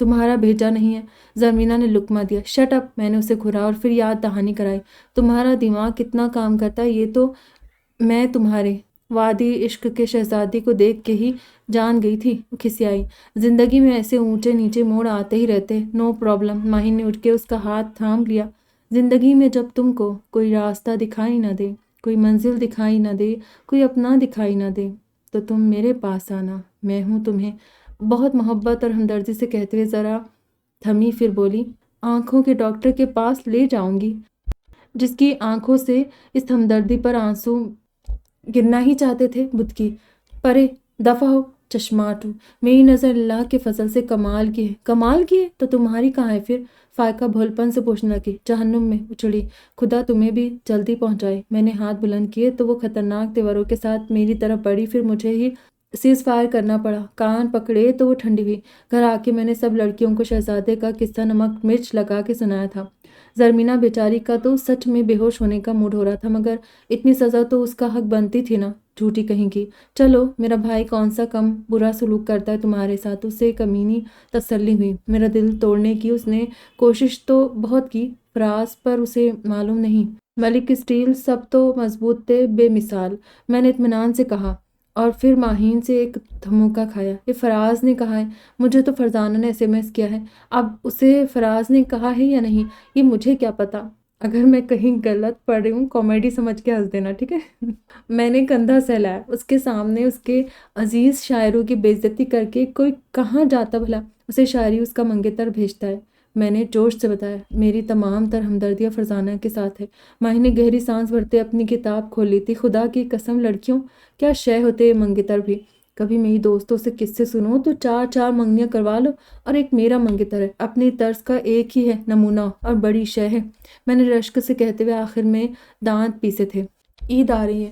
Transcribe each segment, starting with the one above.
تمہارا بھیجا نہیں ہے۔ زرمینہ نے لقمہ دیا۔ شٹ اپ، میں نے اسے گھورا اور پھر یاد دہانی کرائی۔ تمہارا دماغ کتنا کام کرتا ہے یہ تو میں تمہارے وادی عشق کے شہزادی کو دیکھ کے ہی جان گئی تھی۔ وہ کھسیائی۔ زندگی میں ایسے اونچے نیچے موڑ آتے ہی رہتے۔ No problem. ماہین نے اٹھ کے اس کا ہاتھ تھام لیا۔ زندگی میں جب تم کو کوئی راستہ دکھائی نہ دے، کوئی منزل دکھائی نہ دے، کوئی اپنا دکھائی نہ دے تو تم میرے پاس آنا، میں ہوں تمہیں بہت محبت اور ہمدردی سے کہتے ہوئے ذرا تھمی، پھر بولی، آنکھوں کے ڈاکٹر کے پاس لے جاؤں گی، جس کی آنکھوں سے اس ہمدردی پر آنسو گرنا ہی چاہتے تھے۔ بدھ کی پرے دفع ہو، چشماٹ ہو، میری نظر اللہ کے فضل سے کمال کی ہے۔ کمال کی ہے تو تمہاری کہاں ہے پھر؟ فائقہ بھول پن سے پوچھنے لگی۔ جہنم میں اچھڑی۔ خدا تمہیں بھی جلدی پہنچائے۔ میں نے ہاتھ بلند کیے تو وہ خطرناک تیوروں کے ساتھ میری طرف بڑھی، پھر مجھے ہی سیز فائر کرنا پڑا۔ کان پکڑے تو وہ ٹھنڈی ہوئی۔ گھر آ کے میں نے سب لڑکیوں کو شہزادے کا قصہ نمک مرچ لگا کے سنایا تھا۔ زرمینہ بیچاری کا تو سچ میں بے ہوش ہونے کا موڈ ہو رہا تھا، مگر اتنی سزا تو اس کا حق بنتی تھی نا، جھوٹی کہیں کی۔ چلو، میرا بھائی کون سا کم برا سلوک کرتا ہے تمہارے ساتھ؟ اس سے کمینی تسلی ہوئی۔ میرا دل توڑنے کی اس نے کوشش تو بہت کی، فراز پر اسے معلوم نہیں۔ ملک اسٹیل سب تو مضبوط تھے بے مثال، میں نے اطمینان سے کہا، اور پھر ماہین سے ایک دھموکا کھایا۔ یہ فراز نے کہا ہے؟ مجھے تو فرزانہ نے SMS کیا ہے۔ اب اسے فراز نے کہا ہے یا نہیں یہ مجھے کیا پتا، اگر میں کہیں غلط پڑھ رہی ہوں کامیڈی سمجھ کے ہنس دینا، ٹھیک ہے؟ میں نے کندھا سہلایا۔ اس کے سامنے اس کے عزیز شاعروں کی بے عزتی کر کے کوئی کہاں جاتا بھلا؟ اسے شاعری اس کا منگیتر بھیجتا ہے۔ میں نے جوش سے بتایا، میری تمام تر ہمدردیاں فرزانہ کے ساتھ ہے۔ ماہی نے گہری سانس بھرتے اپنی کتاب کھول لی تھی۔ خدا کی قسم لڑکیوں، کیا شے ہوتے یہ منگیتر بھی! کبھی میری دوستوں سے قصے سنو تو 4 منگنیاں کروا لو، اور ایک میرا منگیتر ہے، اپنی طرز کا ایک ہی ہے، نمونہ اور بڑی شے ہے۔ میں نے رشک سے کہتے ہوئے آخر میں دانت پیسے تھے۔ عید آ رہی ہے،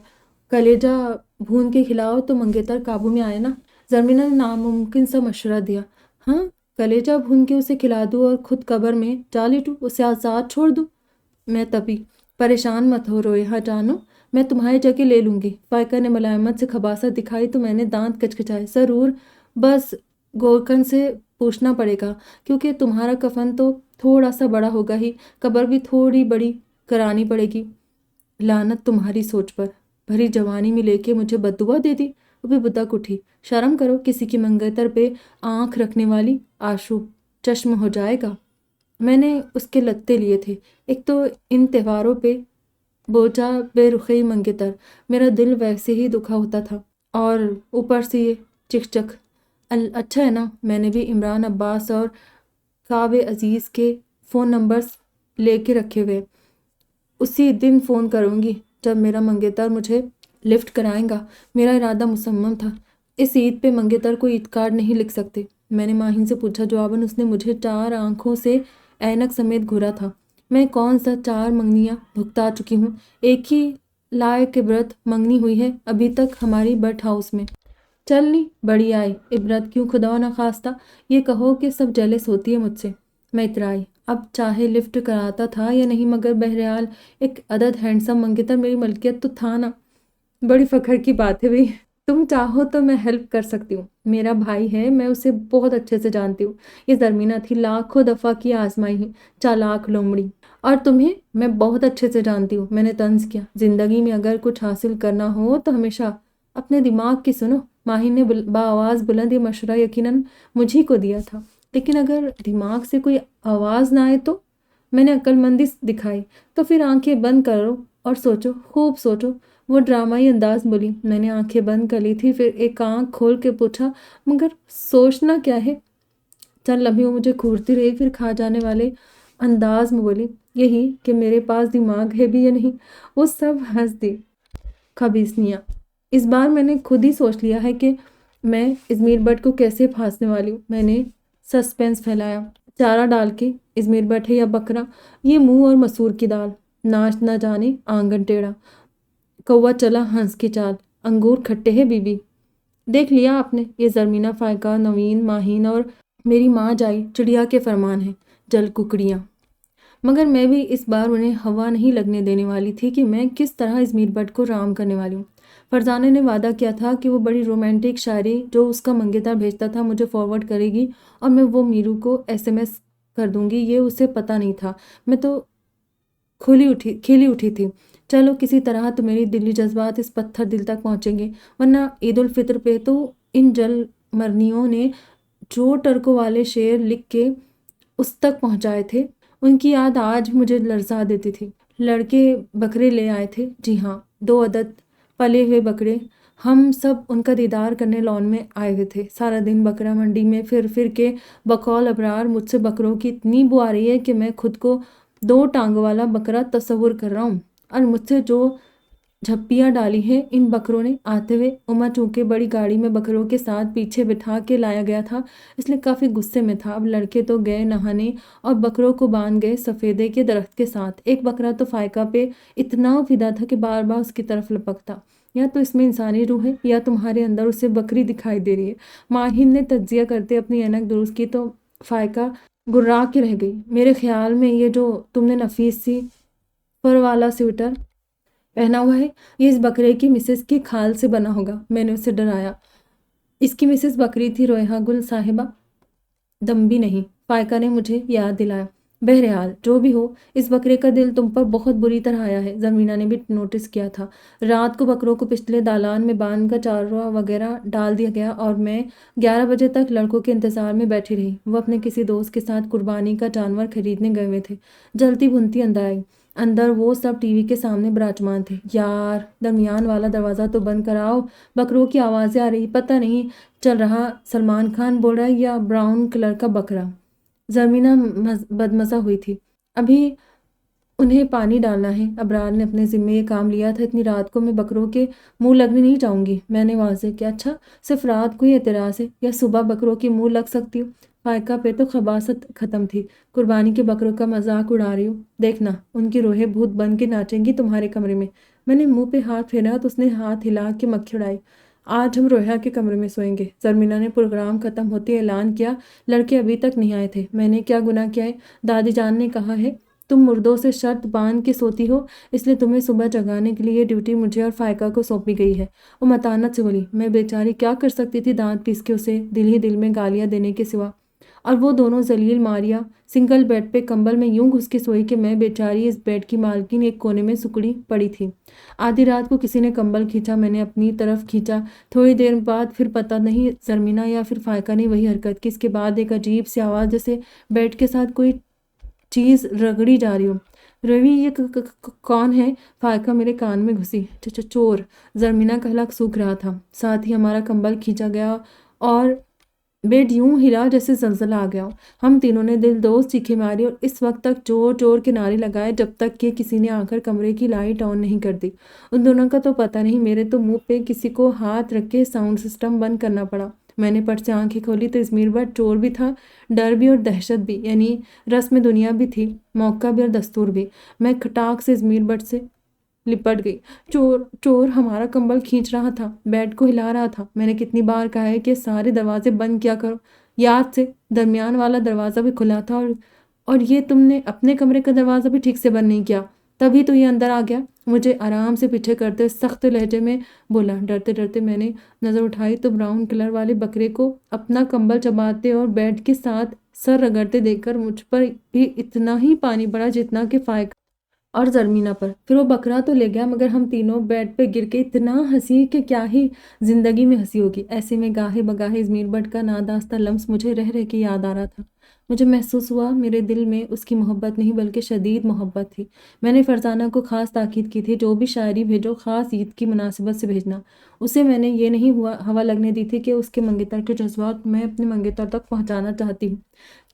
کلیجہ بھون کے کھلاؤ تو منگیتر قابو میں آئے نا۔ زرمینہ نے ناممکن سا مشورہ دیا۔ ہاں، کلیجہ بھون کے اسے کھلا دوں اور خود قبر میں جا لیٹوں، اسے آزاد چھوڑ دوں۔ میں تپی۔ پریشان مت ہو رویہ جانو، میں تمہاری جگہ لے لوں گی۔ فائقہ نے ملائمت سے خباثت دکھائی تو میں نے دانت کچکچائے۔ ضرور، بس گورکھن سے پوچھنا پڑے گا، کیونکہ تمہارا کفن تو تھوڑا سا بڑا ہوگا ہی، قبر بھی تھوڑی بڑی کرانی پڑے گی۔ لعنت تمہاری سوچ پر، بھری جوانی میں لے کے مجھے بددعا دے دی۔ وہ بھی بدک اٹھی۔ شرم کرو، کسی کی منگیتر پہ آنکھ رکھنے والی، آشوب چشم ہو جائے گا۔ میں نے اس کے لتے لیے تھے، ایک تو ان تہواروں پہ بوجھا بے رخی منگیتر، میرا دل ویسے ہی دکھا ہوتا تھا، اور اوپر سے یہ چک چک۔ اچھا ہے نا، میں نے بھی عمران عباس اور کعب عزیز کے فون نمبرز لے کے رکھے ہوئے، اسی دن فون کروں گی جب میرا منگیتر مجھے لفٹ کرائے گا۔ میرا ارادہ مصمم تھا، اس عید پہ منگیتر کو عید کارڈ نہیں لکھ سکتے۔ میں نے ماہین سے پوچھا۔ جواباً اس نے مجھے 4 آنکھوں سے اینک سمیت گھورا تھا۔ میں کون سا 4 منگنیاں بھگتا چکی ہوں، ایک ہی لائق عبرت منگنی ہوئی ہے ابھی تک ہماری بٹ ہاؤس میں۔ چل نی بڑی آئی، عبرت کیوں خدا نخواستہ یہ کہو کہ سب جیلس ہوتی ہے مجھ سے۔ میں اترائی۔ اب چاہے لفٹ کراتا تھا یا نہیں، مگر بہرحال ایک عدد ہینڈسم منگیتر میری ملکیت تو تھا نا۔ بڑی فخر کی بات ہے بھئی، تم چاہو تو میں ہیلپ کر سکتی ہوں، میرا بھائی ہے، میں اسے بہت اچھے سے جانتی ہوں۔ یہ زرمینہ تھی، لاکھوں دفعہ کی آزمائی ہوئی، چالاک لومڑی۔ اور تمہیں میں بہت اچھے سے جانتی ہوں، میں نے طنز کیا۔ زندگی میں اگر کچھ حاصل کرنا ہو تو ہمیشہ اپنے دماغ کی سنو۔ ماہین نے بآواز بلند یہ مشورہ یقیناً مجھے کو دیا تھا، لیکن اگر دماغ سے کوئی آواز نہ آئے تو؟ میں نے عقل مندی دکھائی۔ تو پھر آنکھیں بند کرو اور سوچو، خوب سوچو، وہ ڈرامائی انداز بولی۔ میں نے آنکھیں بند کر لی تھی، پھر ایک آنکھ کھول کے پوچھا، مگر سوچنا کیا ہے؟ چند لمحے وہ مجھے گھورتی رہی، پھر کھا جانے والے انداز میں بولی، یہی کہ میرے پاس دماغ ہے بھی یا نہیں۔ وہ سب ہنس دی۔ خبیثنیاں، اس بار میں نے خود ہی سوچ لیا ہے کہ میں ازمیر بٹ کو کیسے پھانسنے والی ہوں۔ میں نے سسپینس پھیلایا۔ چارہ ڈال کے، ازمیر بٹ ہے یا بکرا، یہ منہ اور مسور کی دال، ناچ نہ جانے آنگن ٹیڑھا، کوا چلا ہنس کی چال، انگور کھٹے ہیں بی بی۔ دیکھ لیا آپ نے، یہ زرمینہ، فائقہ، نوین، ماہین اور میری ماں جائی چڑیا کے فرمان ہیں، جل ککڑیاں۔ مگر میں بھی اس بار انہیں ہوا نہیں لگنے دینے والی تھی کہ میں کس طرح ازمیر بٹ کو رام کرنے والی ہوں۔ فرزانہ نے وعدہ کیا تھا کہ وہ بڑی رومانٹک شاعری جو اس کا منگیتر بھیجتا تھا مجھے فارورڈ کرے گی اور میں وہ میرو کو SMS کر دوں گی۔ یہ اسے پتہ نہیں تھا، میں تو کھیلی اٹھی تھی۔ چلو کسی طرح تو میری دلی جذبات اس پتھر دل تک پہنچیں گے، ورنہ عید الفطر پہ تو ان جل مرنیوں نے جو ٹرکوں والے شعر لکھ کے اس تک پہنچائے تھے ان کی یاد آج مجھے لرزا دیتی تھی۔ لڑکے بکرے لے آئے تھے، جی ہاں 2 عدد پلے ہوئے بکرے۔ ہم سب ان کا دیدار کرنے لان میں آئے ہوئے تھے۔ سارا دن بکرا منڈی میں پھر کے بقول ابرار مجھ سے بکروں کی اتنی بو آ رہی ہے کہ میں خود کو 2 ٹانگوں والا بکرا تصور کر رہا ہوں، اور مجھ سے جو جھپیاں ڈالی ہیں ان بکروں نے آتے ہوئے۔ عمر چونکہ بڑی گاڑی میں بکروں کے ساتھ پیچھے بٹھا کے لایا گیا تھا اس لیے کافی غصے میں تھا۔ اب لڑکے تو گئے نہانے اور بکروں کو باندھ گئے سفیدے کے درخت کے ساتھ۔ ایک بکرا تو فائقہ پہ اتنا فدا تھا کہ بار بار اس کی طرف لپکتا۔ یا تو اس میں انسانی روح ہے یا تمہارے اندر اسے بکری دکھائی دے رہی ہے۔ ماہر نے تجزیہ کرتے اپنی اینک درست کی تو فائقہ گرا کے رہ گئی۔ میرے خیال میں یہ جو تم نے نفیس سی فر والا سویٹر پہنا ہوا ہے یہ اس بکرے کی مسز کی کھال سے بنا ہوگا۔ میں نے اسے ڈرایا۔ اس کی مسز بکری تھی رویہ گل صاحبہ، دمبی نہیں، فائقہ نے مجھے یاد دلایا۔ بہرحال جو بھی ہو اس بکرے کا دل تم پر بہت بری طرح آیا ہے، زمینہ نے بھی نوٹس کیا تھا۔ رات کو بکروں کو پچھلے دالان میں باندھ کر چاروا وغیرہ ڈال دیا گیا اور میں 11 بجے تک لڑکوں کے انتظار میں بیٹھی رہی۔ وہ اپنے کسی دوست کے ساتھ قربانی کا جانور خریدنے گئے ہوئے تھے۔ جلتی بھنتی اندر آئی۔ اندر وہ سب ٹی وی کے سامنے براجمان تھے۔ یار درمیان والا دروازہ تو بند کراؤ، بکروں کی آوازیں آ رہی، پتہ نہیں چل رہا سلمان خان بول رہا ہے یا براؤن کلر کا بکرا۔ زرمینہ بدمزہ ہوئی تھی۔ ابھی انہیں پانی ڈالنا ہے، ابرار نے اپنے ذمے یہ کام لیا تھا۔ اتنی رات کو میں بکروں کے منہ لگنے نہیں جاؤں گی، میں نے واضح کیا۔ اچھا صرف رات کو ہی اعتراض ہے یا صبح بکروں کے منہ لگ سکتی ہوں؟ فائقہ پہ تو خباثت ختم تھی۔ قربانی کے بکروں کا مذاق اڑا رہی ہوں، دیکھنا ان کی روحیں بھوت بن کے ناچیں گی تمہارے کمرے میں۔ میں نے منہ پہ ہاتھ پھیرا تو اس نے ہاتھ ہلا کے مکھی اڑائی۔ آج ہم روحیہ کے کمرے میں سوئیں گے، زرمینہ نے پروگرام ختم ہوتے اعلان کیا۔ لڑکے ابھی تک نہیں آئے تھے۔ میں نے کیا گناہ کیا ہے؟ دادی جان نے کہا ہے تم مردوں سے شرط باندھ کے سوتی ہو، اس لیے تمہیں صبح جگانے کے لیے یہ ڈیوٹی مجھے اور فائقہ کو سونپی گئی ہے۔ وہ متانت سے بولی۔ میں بیچاری کیا کر سکتی تھی دانت پیس کے اسے دل ہی دل میں گالیاں دینے کے سوا؟ اور وہ دونوں ذلیل ماریا سنگل بیڈ پہ کمبل میں یوں گھس کے سوئی کہ میں بیچاری اس بیڈ کی مالکن ایک کونے میں سکڑی پڑی تھی۔ آدھی رات کو کسی نے کمبل کھینچا، میں نے اپنی طرف کھینچا۔ تھوڑی دیر بعد پھر پتہ نہیں زرمینہ یا پھر فائقہ نے وہی حرکت کی۔ اس کے بعد ایک عجیب سی آواز جیسے بیڈ کے ساتھ کوئی چیز رگڑی جا رہی ہو۔ روی یہ کون ہے؟ فائقہ میرے کان میں گھسی۔ چور۔ زرمینہ کا حلق سوکھ رہا تھا، ساتھ ہی ہمارا کمبل کھینچا گیا اور بیڈ یوں ہلا جیسے زلزلہ آ گیا ہو۔ ہم تینوں نے دل دوز چیخیں ماری اور اس وقت تک چور چور کے نعرے لگائے جب تک کہ کسی نے آ کر کمرے کی لائٹ آن نہیں کر دی۔ ان دونوں کا تو پتہ نہیں، میرے تو منہ پہ کسی کو ہاتھ رکھ کے ساؤنڈ سسٹم بند کرنا پڑا۔ میں نے پٹ سے آنکھیں کھولی تو ازمیر بٹ چور بھی تھا، ڈر بھی اور دہشت بھی، یعنی رسم دنیا بھی تھی، موقع بھی اور دستور بھی۔ میں کھٹاک سے ازمیر بٹ سے لپٹ گئی۔ چور ہمارا کمبل کھینچ رہا تھا، بیڈ کو ہلا رہا تھا۔ میں نے کتنی بار کہا ہے کہ سارے دروازے بند کیا کرو، یاد سے۔ درمیان والا دروازہ بھی کھلا تھا اور یہ تم نے اپنے کمرے کا دروازہ بھی ٹھیک سے بند نہیں کیا، تبھی تو یہ اندر آ گیا۔ مجھے آرام سے پیچھے کرتے سخت لہجے میں بولا۔ ڈرتے ڈرتے میں نے نظر اٹھائی تو براؤن کلر والے بکرے کو اپنا کمبل چباتے اور بیڈ کے ساتھ سر رگڑتے دیکھ کر مجھ پر بھی اتنا ہی پانی پڑا جتنا کہ فائقہ اور زرمینہ پر۔ پھر وہ بکرا تو لے گیا مگر ہم تینوں بیڈ پہ گر کے اتنا ہنسی کہ کیا ہی زندگی میں ہنسی ہوگی۔ ایسے میں گاہے بگاہے ازمیر بٹ کا ناداستہ لمس مجھے رہ رہ کے یاد آ رہا تھا۔ مجھے محسوس ہوا میرے دل میں اس کی محبت نہیں بلکہ شدید محبت تھی۔ میں نے فرزانہ کو خاص تاکید کی تھی جو بھی شاعری بھیجو خاص عید کی مناسبت سے بھیجنا۔ اسے میں نے یہ نہیں ہوا لگنے دی تھی کہ اس کے منگیتر کے جذبات میں اپنے منگیتر تک پہنچانا چاہتی ہوں۔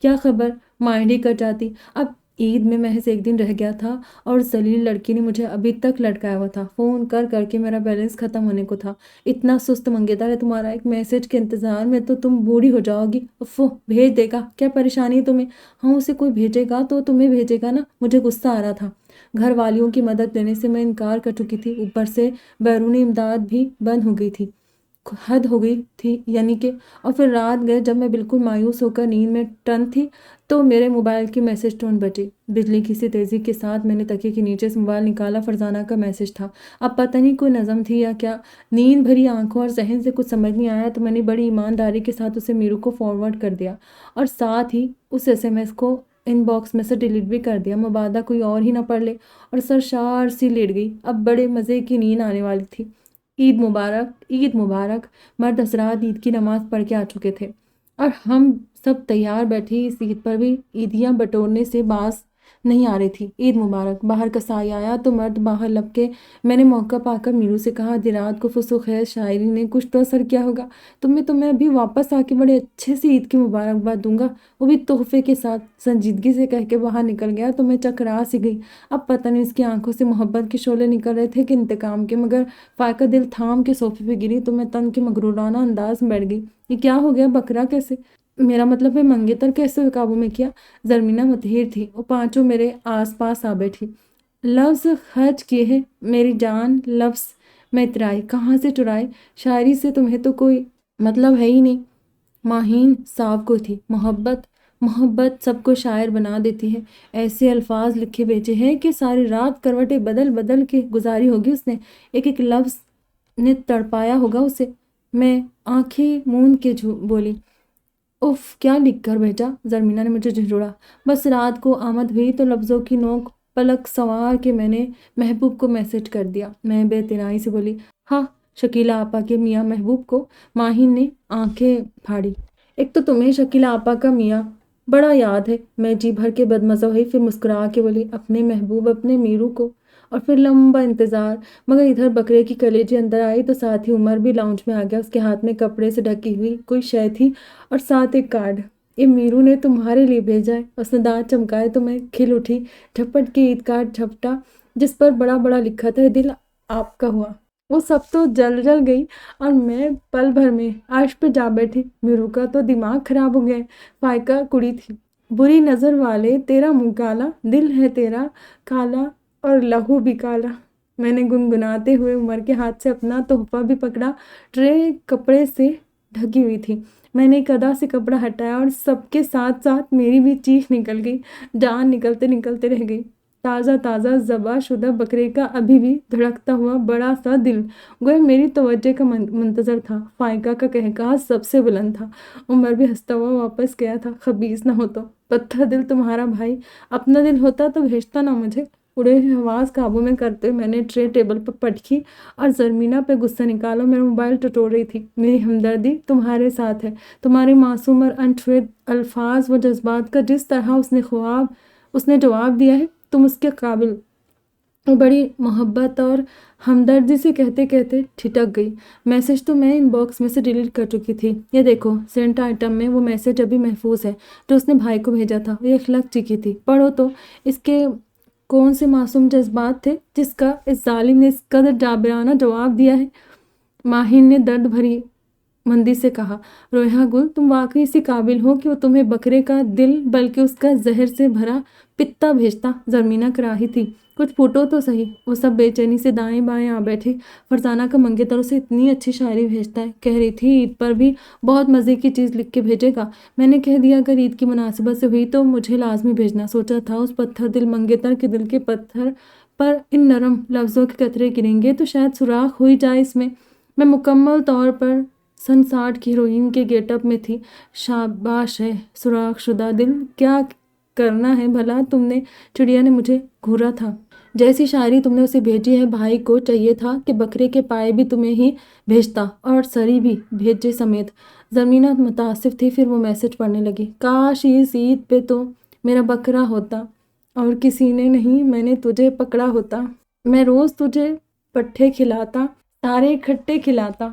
کیا خبر مائنڈ ہی کر جاتی۔ اب عید میں محض 1 دن رہ گیا تھا اور ذلیل لڑکی نے مجھے ابھی تک لٹکایا ہوا تھا۔ فون کر کر کے میرا بیلنس ختم ہونے کو تھا۔ اتنا سست منگیتر ہے تمہارا، ایک میسج کے انتظار میں تو تم بوڑھی ہو جاؤ گی۔ اف بھیج دے گا، کیا پریشانی ہے تمہیں؟ ہاں اسے کوئی بھیجے گا تو تمہیں بھیجے گا نا۔ مجھے غصہ آ رہا تھا۔ گھر والیوں کی مدد دینے سے میں انکار کر چکی تھی، اوپر سے بیرونی امداد بھی بند ہو گئی تھی۔ حد ہو گئی تھی یعنی کہ، اور پھر رات گئے جب میں بالکل مایوس ہو کر نیند میں ٹن تھی تو میرے موبائل کی میسج ٹون بجی۔ بجلی کی سی تیزی کے ساتھ میں نے تکیے کے نیچے سے موبائل نکالا، فرزانہ کا میسج تھا۔ اب پتہ نہیں کوئی نظم تھی یا کیا، نیند بھری آنکھوں اور ذہن سے کچھ سمجھ نہیں آیا تو میں نے بڑی ایمانداری کے ساتھ اسے میرو کو فارورڈ کر دیا اور ساتھ ہی اس SMS کو ان باکس میں سے ڈیلیٹ بھی کر دیا، مبادہ کوئی اور ہی نہ پڑھ لے، اور سرشار سی لیٹ گئی۔ اب بڑے مزے کی نیند آنے والی تھی۔ عید مبارک، عید مبارک۔ مرد حضرات عید کی نماز پڑھ کے آ چکے تھے اور ہم سب تیار بیٹھے اس عید پر بھی عیدیاں بٹورنے سے باز نہیں آ رہی تھی۔ عید مبارک۔ باہر کا سائے آیا تو مرد باہر لپ کے میں نے موقع پا کر میرو سے کہا، آدھی رات کو فسو خیر شاعری نے کچھ تو اثر کیا ہوگا، تمہیں ابھی واپس آ کے بڑے اچھے سے عید کی مبارکباد دوں گا، وہ بھی تحفے کے ساتھ، سنجیدگی سے کہہ کے باہر نکل گیا تو میں چکرا سی گئی۔ اب پتہ نہیں اس کی آنکھوں سے محبت کے شعلے نکل رہے تھے کہ انتقام کے، مگر فائقہ دل تھام کے صوفے پہ گری تو میں تن کے مغرورانہ انداز میں بیٹھ گئی۔ یہ کیا ہو گیا؟ بکرا کیسے، میرا مطلب ہے منگیتر کیسے قابو میں کیا؟ زرمینہ متحر تھی، وہ پانچوں میرے آس پاس آ بیٹھی۔ لفظ خرچ کیے ہیں میری جان، لفظ میں اترائی، کہاں سے چرائے؟ شاعری سے تمہیں تو کوئی مطلب ہے ہی نہیں۔ ماہین صاحب کو تھی محبت، محبت سب کو شاعر بنا دیتی ہے۔ ایسے الفاظ لکھے بھیجے ہیں کہ ساری رات کروٹیں بدل بدل کے گزاری ہوگی اس نے، ایک ایک لفظ نے تڑپایا ہوگا اسے۔ میں آنکھیں موند کے بولی، اف کیا لکھ کر بھیجا؟ زرمینہ نے مجھے جھنجھوڑا۔ بس رات کو آمد ہوئی تو لفظوں کی نوک پلک سنوار کے میں نے محبوب کو میسج کر دیا۔ میں بے اعتنائی سے بولی، ہاں شکیلہ آپا کے میاں محبوب کو؟ ماہین نے آنکھیں پھاڑی، ایک تو تمہیں شکیلہ آپا کا میاں بڑا یاد ہے۔ میں جی بھر کے بدمزہ ہوئی، پھر مسکرا کے بولی، اپنے محبوب، اپنے میرو کو۔ اور پھر لمبا انتظار، مگر ادھر بکرے کی کلیجی اندر آئی تو ساتھ ہی عمر بھی لاؤنج میں آ گیا۔ اس کے ہاتھ میں کپڑے سے ڈھکی ہوئی کوئی شے تھی اور ساتھ ایک کارڈ۔ یہ میرو نے تمہارے لیے بھیجا ہے۔ اس نے دانت چمکائے تو میں کھل اٹھی، جھپٹ کے عید کارڈ جھپٹا جس پر بڑا بڑا لکھا تھا، دل آپ کا ہوا۔ وہ سب تو جل گئی اور میں پل بھر میں عرش پہ جا بیٹھی۔ میرو کا تو دماغ خراب ہو گیا۔ فائقہ کڑی تھی، بری نظر والے تیرا منہ کالا، دل ہے تیرا کالا اور لہو بھی کالا۔ میں نے گنگناتے ہوئے عمر کے ہاتھ سے اپنا تحفہ بھی پکڑا۔ ٹرے کپڑے سے ڈھکی ہوئی تھی، میں نے ایک ادا سے کپڑا ہٹایا اور سب کے ساتھ ساتھ میری بھی چیخ نکل گئی، جان نکلتے نکلتے رہ گئی۔ تازہ تازہ ذبح شدہ بکرے کا ابھی بھی دھڑکتا ہوا بڑا سا دل گویا میری توجہ کا منتظر تھا۔ فائقہ کا قہقہا سب سے بلند تھا۔ عمر بھی ہنستا ہوا واپس گیا تھا، خبیث نہ ہو تو، پتھر دل تمہارا بھائی، اپنا دل ہوتا تو بھیجتا نہ مجھے۔ اڑے ہوئے حواس قابو میں کرتے ہوئے میں نے ٹرے ٹیبل پر پٹکی اور زرمینہ پہ غصہ نکالا۔ میرا موبائل ٹٹول رہی تھی۔ میری ہمدردی تمہارے ساتھ ہے۔ تمہارے معصوم اور انچھوے الفاظ و جذبات کا جس طرح اس نے جواب دیا ہے، تم اس کے قابل۔ وہ بڑی محبت اور ہمدردی سے کہتے کہتے ٹھٹک گئی۔ میسج تو میں ان باکس میں سے ڈیلیٹ کر چکی تھی۔ یہ دیکھو، سینٹ آئٹم میں وہ میسج ابھی محفوظ ہے جو اس نے بھائی کو بھیجا تھا۔ یہ اخلاق چکی تھی، پڑھو تو، اس کے کون سے معصوم جذبات تھے جس کا اس ظالم نے اس قدر جابرانہ جواب دیا ہے۔ ماہین نے درد بھری مندی سے کہا، رویہ گل، تم واقعی اسی قابل ہو کہ وہ تمہیں بکرے کا دل بلکہ اس کا زہر سے بھرا پتا بھیجتا؟ زرمینہ کراہی تھی، کچھ پھوٹو تو صحیح۔ وہ سب بے چینی سے دائیں بائیں آ بیٹھے۔ فرزانہ کا منگیتر اسے اتنی اچھی شاعری بھیجتا ہے، کہہ رہی تھی عید پر بھی بہت مزے کی چیز لکھ کے بھیجے گا۔ میں نے کہہ دیا اگر عید کی مناسبت سے ہوئی تو مجھے لازمی بھیجنا۔ سوچا تھا اس پتھر دل منگیتر کے دل کے پتھر پر ان نرم لفظوں کے قطرے گریں گے تو شاید سوراخ ہو ہی جائے اس میں۔ میں مکمل طور پر سن 60 کی ہیروئن کے گیٹ اپ میں تھی۔ شاباش ہے سوراخ شدہ دل، کیا کرنا ہے بھلا تم نے؟ چڑیا نے مجھے گھورا تھا۔ جیسی شاعری تم نے اسے بھیجی ہے، بھائی کو چاہیے تھا کہ بکرے کے پائے بھی تمہیں ہی بھیجتا اور سری بھی بھیجے سمیت۔ زرمینہ متاسف تھی، پھر وہ میسج پڑھنے لگی، کاش اس عید پہ تو میرا بکرا ہوتا اور کسی نے نہیں، میں نے تجھے پکڑا ہوتا۔ میں روز تجھے پٹھے کھلاتا، سارے کھٹے کھلاتا،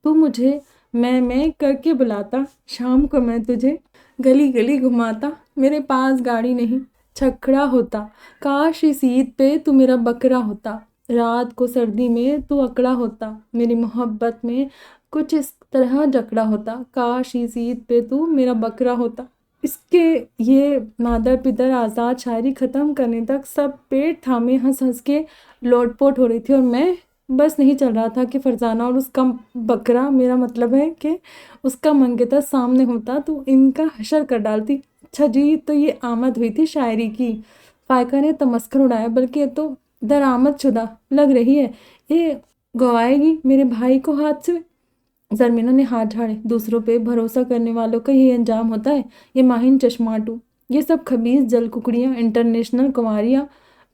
تو مجھے میں کر کے بلاتا، شام کو میں تجھے گلی گلی گھماتا، میرے پاس گاڑی نہیں چھکڑا ہوتا۔ کاش اس عید پہ تو میرا بکرا ہوتا، رات کو سردی میں تو اکڑا ہوتا، میری محبت میں کچھ اس طرح جکڑا ہوتا۔ کاش اس عید پہ تو میرا بکرا ہوتا۔ اس کے یہ مادر پدر آزاد شاعری ختم کرنے تک سب پیٹ تھامے ہنس ہنس کے لوٹ پوٹ ہو رہی تھی اور میں بس نہیں چل رہا تھا کہ فرزانہ اور اس کا بکرا، میرا مطلب ہے کہ اس کا منگتا سامنے ہوتا تو ان کا حشر کر ڈالتی۔ اچھا جی، تو یہ آمد ہوئی تھی شاعری کی۔ فائقہ نے تمسخر اڑایا، بلکہ یہ تو درآمد شدہ لگ رہی ہے، یہ گوائے گی میرے بھائی کو ہاتھ سے۔ زرمینہ نے ہاتھ جھاڑے۔ دوسروں پہ بھروسہ کرنے والوں کا یہ انجام ہوتا ہے، یہ ماہین چشماٹو، یہ سب خبیث جل ککڑیاں، انٹرنیشنل کنواریاں،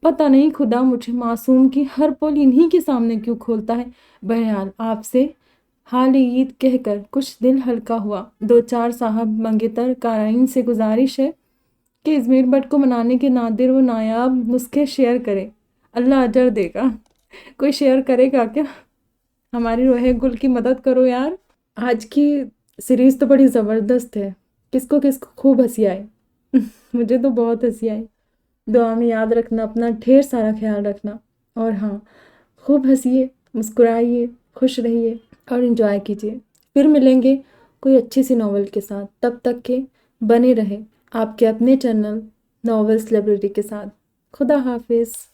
پتہ نہیں خدا مجھے معصوم کی ہر پول انہی کے سامنے کیوں کھولتا ہے۔ بہرحال آپ سے حال عید کہہ کر کچھ دل ہلکا ہوا۔ دو چار صاحب منگتر قارئین سے گزارش ہے کہ ازمیر بٹ کو منانے کے نادر و نایاب نسخے شیئر کریں، اللہ اجر دے گا۔ کوئی شیئر کرے گا کیا؟ ہماری روح گل کی مدد کرو یار۔ آج کی سیریز تو بڑی زبردست ہے، کس کو خوب ہنسی آئی؟ مجھے تو بہت ہنسی آئی۔ دعا میں یاد رکھنا، اپنا ڈھیر سارا خیال رکھنا، اور ہاں، خوب ہنسیے، مسکرائیے، خوش رہیے اور انجوائے کیجیے۔ پھر ملیں گے کوئی اچھی سی ناول کے ساتھ، تب تک کہ بنے رہے آپ کے اپنے چینل ناولس لائبریری کے ساتھ۔ خدا حافظ۔